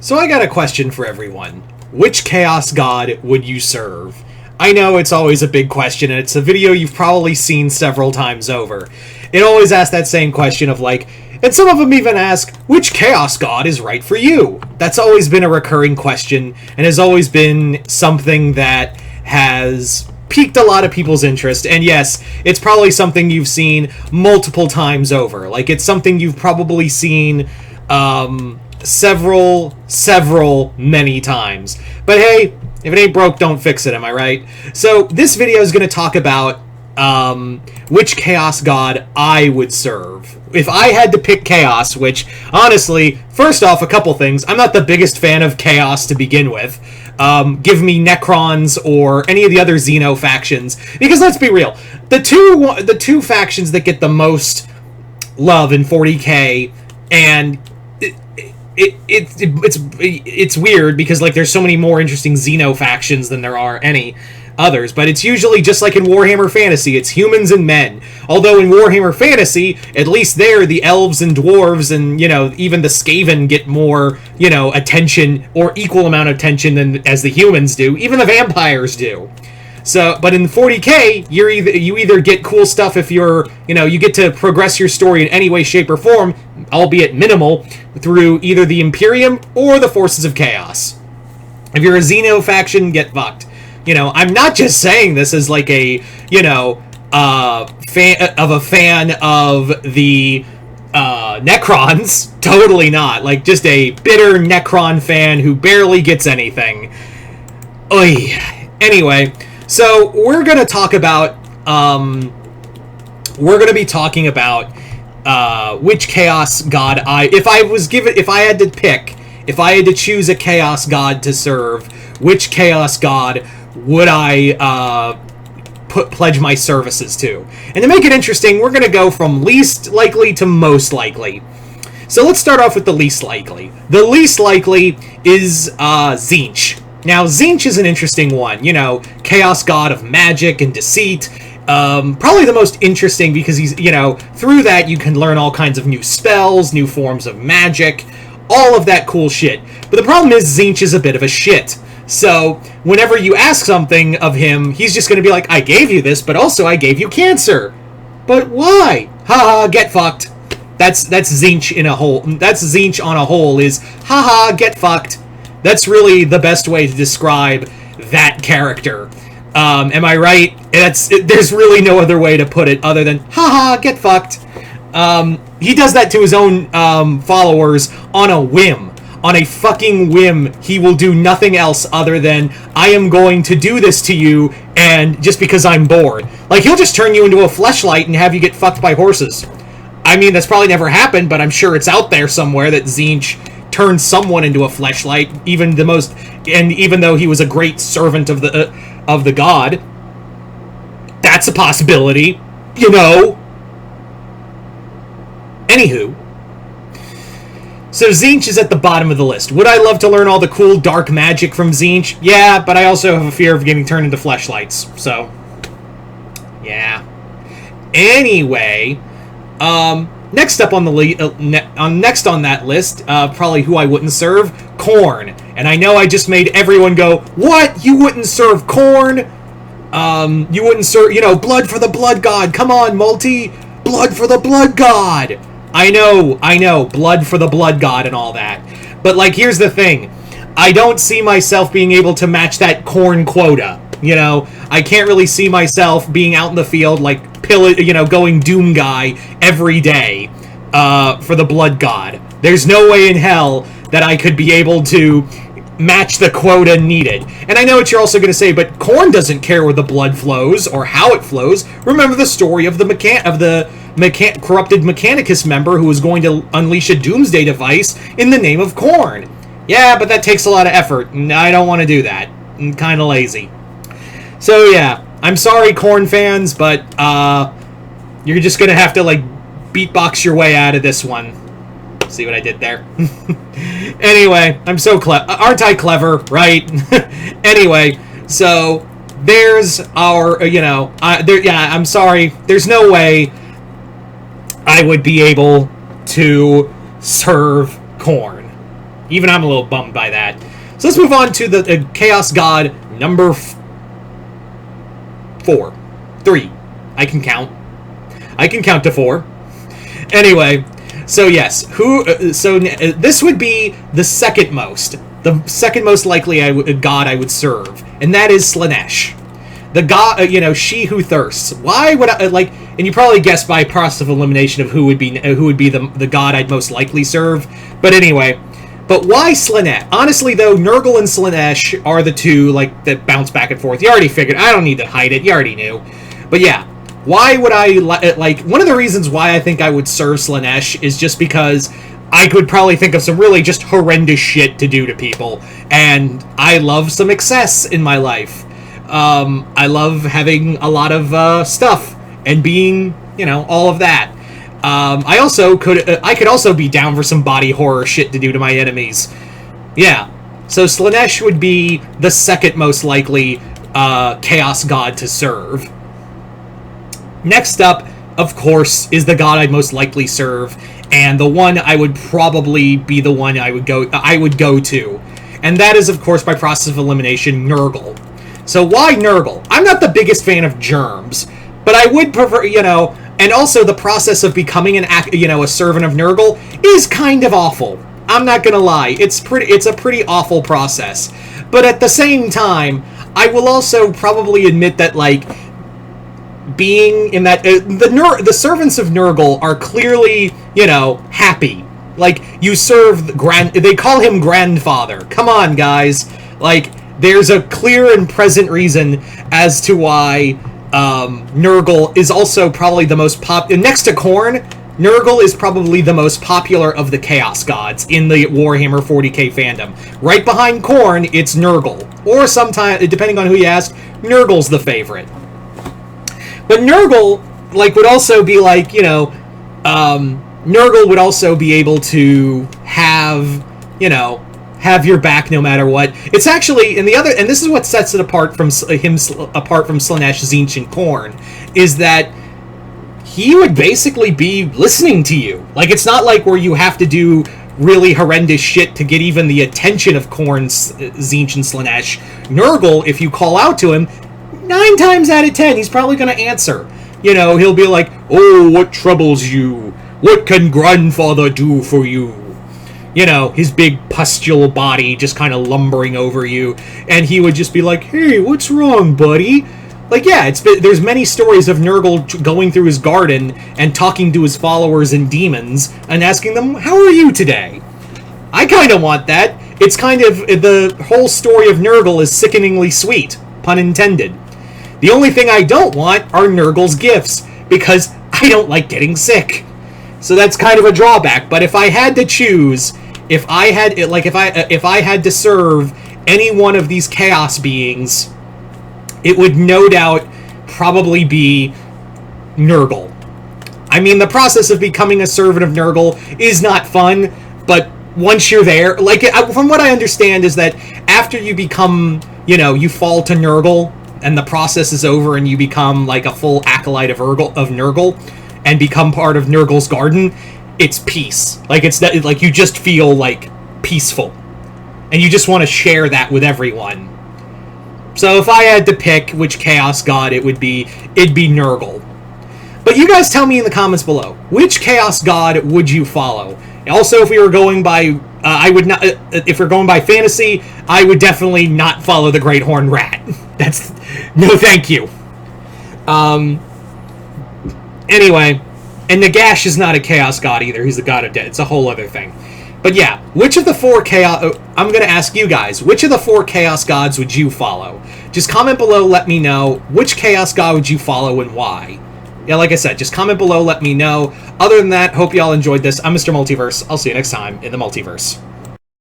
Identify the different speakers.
Speaker 1: So I got a question for everyone. Which Chaos God would you serve? I know it's always a big question, and it's a video you've probably seen several times over. It always asks that same question of like, and some of them even ask, which Chaos God is right for you? That's always been a recurring question, and has always been something that has piqued a lot of people's interest. And yes, it's probably something you've seen multiple times over. Like, it's something you've probably seen, many times. But hey, if it ain't broke, don't fix it, am I right? So this video is going to talk about which Chaos God I would serve. If I had to pick Chaos, which, honestly, first off, a couple things. I'm not the biggest fan of Chaos to begin with. Give me Necrons or any of the other Xeno factions. Because let's be real, the two factions that get the most love in 40k, and it's weird because like there's so many more interesting Xeno factions than there are any others, but it's usually just like in Warhammer Fantasy, it's humans and men. Although in Warhammer Fantasy, at least there, the elves and dwarves and, you know, even the Skaven get more, you know, attention or equal amount of attention than as the humans do. Even the vampires do. So, but in 40k, you either get cool stuff if you're, you know, you get to progress your story in any way, shape, or form, albeit minimal, through either the Imperium or the Forces of Chaos. If you're a Xeno faction, get fucked. You know, I'm not just saying this as like a, you know, fan of the Necrons. Totally not. Like, just a bitter Necron fan who barely gets anything. Oy. Anyway, so we're gonna talk about which Chaos God if I had to choose a Chaos God to serve, which Chaos God would I pledge my services to? And to make it interesting, we're going to go from least likely to most likely. So let's start off with the least likely. The least likely is Tzeentch. Now, Tzeentch is an interesting one. You know, Chaos God of magic and deceit. Probably the most interesting because he's, you know, through that you can learn all kinds of new spells, new forms of magic, all of that cool shit. But the problem is Tzeentch is a bit of a shit. So, whenever you ask something of him, he's just going to be like, I gave you this, but also I gave you cancer. But why? Haha, get fucked. That's Tzeentch in a whole. That's Tzeentch on a whole is, haha, get fucked. That's really the best way to describe that character. Am I right? There's really no other way to put it other than, haha, get fucked. He does that to his own followers on a whim. On a fucking whim, he will do nothing else other than, I am going to do this to you, and just because I'm bored. Like, he'll just turn you into a fleshlight and have you get fucked by horses. I mean, that's probably never happened, but I'm sure it's out there somewhere that Tzeentch turned someone into a fleshlight, even though he was a great servant of the god. That's a possibility, you know. Anywho. So Tzeentch is at the bottom of the list. Would I love to learn all the cool dark magic from Tzeentch? Yeah, but I also have a fear of getting turned into fleshlights. So, yeah. Anyway, next up on the next on that list, probably who I wouldn't serve, Khorne. And I know I just made everyone go, "What? You wouldn't serve Khorne? You wouldn't serve, you know, blood for the blood god. Come on, multi, blood for the blood god." I know, blood for the blood god and all that. But, like, here's the thing. I don't see myself being able to match that Khorne quota. You know, I can't really see myself being out in the field, like, going Doom Guy every day for the blood god. There's no way in hell that I could be able to match the quota needed. And I know what you're also going to say, but Khorne doesn't care where the blood flows or how it flows. Remember the story of the corrupted Mechanicus member who was going to unleash a doomsday device in the name of Khorne. Yeah, but that takes a lot of effort, and I don't want to do that. I'm kind of lazy. So yeah, I'm sorry, Khorne fans, but you're just going to have to, like, beatbox your way out of this one. See what I did there? Anyway, I'm so clever. Aren't I clever, right? Anyway, so there's our, you know, I'm sorry. There's no way I would be able to serve Khorne. Even I'm a little bummed by that. So let's move on to the Chaos God number 4. 3. I can count. I can count to 4. Anyway, so yes, this would be the second most likely god I would serve, and that is Slaanesh. The god, she who thirsts. Why would I, and you probably guessed by process of elimination of who would be the god I'd most likely serve. But anyway, but why Slaanesh? Honestly, though, Nurgle and Slaanesh are the two, that bounce back and forth. You already figured. I don't need to hide it. You already knew. But yeah, why would I, one of the reasons why I think I would serve Slaanesh is just because I could probably think of some really just horrendous shit to do to people. And I love some excess in my life. I love having a lot of stuff and being, all of that. I could also be down for some body horror shit to do to my enemies. Yeah. So Slaanesh would be the second most likely Chaos God to serve. Next up, of course, is the god I'd most likely serve, and the one I would probably be the one I would go to. And that is, of course, by process of elimination, Nurgle. So why Nurgle? I'm not the biggest fan of germs, but I would prefer, and also the process of becoming a servant of Nurgle is kind of awful. I'm not gonna lie, it's a pretty awful process. But at the same time, I will also probably admit that, being in that the servants of Nurgle are clearly, happy. You serve they call him grandfather. Come on, guys. There's a clear and present reason as to why Nurgle is also probably the most next to Khorne. Nurgle is probably the most popular of the Chaos Gods in the Warhammer 40k fandom. Right behind Khorne, it's Nurgle. Or sometimes, depending on who you ask, Nurgle's the favorite. But Nurgle, would also be Nurgle would also be able to have your back no matter what. It's actually, and this is what sets it apart from Slaanesh, Tzeentch, and Khorne, is that he would basically be listening to you. It's not where you have to do really horrendous shit to get even the attention of Khorne, Tzeentch, and Slaanesh. Nurgle, if you call out to him, 9 times out of 10, he's probably going to answer. He'll be like, "Oh, what troubles you? What can grandfather do for you?" His big pustule body just kind of lumbering over you. And he would just be like, "Hey, what's wrong, buddy?" There's many stories of Nurgle going through his garden and talking to his followers and demons and asking them, "How are you today?" I kind of want that. It's kind of, the whole story of Nurgle is sickeningly sweet. Pun intended. The only thing I don't want are Nurgle's gifts, because I don't like getting sick. So that's kind of a drawback. But if I had to choose, if I had to serve any one of these chaos beings, it would no doubt probably be Nurgle. I mean, the process of becoming a servant of Nurgle is not fun, but once you're there, from what I understand is that after you become, you fall to Nurgle, and the process is over, and you become a full acolyte of Nurgle, and become part of Nurgle's garden, it's peace. You just feel peaceful, and you just want to share that with everyone. So if I had to pick which Chaos God it'd be Nurgle. But you guys tell me in the comments below, which Chaos God would you follow? Also, if we were going by, if we're going by fantasy, I would definitely not follow the Great Horned Rat. No thank you. Anyway, and Nagash is not a Chaos God either. He's the God of Death. It's a whole other thing. But yeah, which of the 4 Chaos... I'm going to ask you guys, which of the 4 Chaos Gods would you follow? Just comment below, let me know, which Chaos God would you follow and why? Yeah, like I said, just comment below, let me know. Other than that, hope you all enjoyed this. I'm Mr. Multiverse. I'll see you next time in the Multiverse.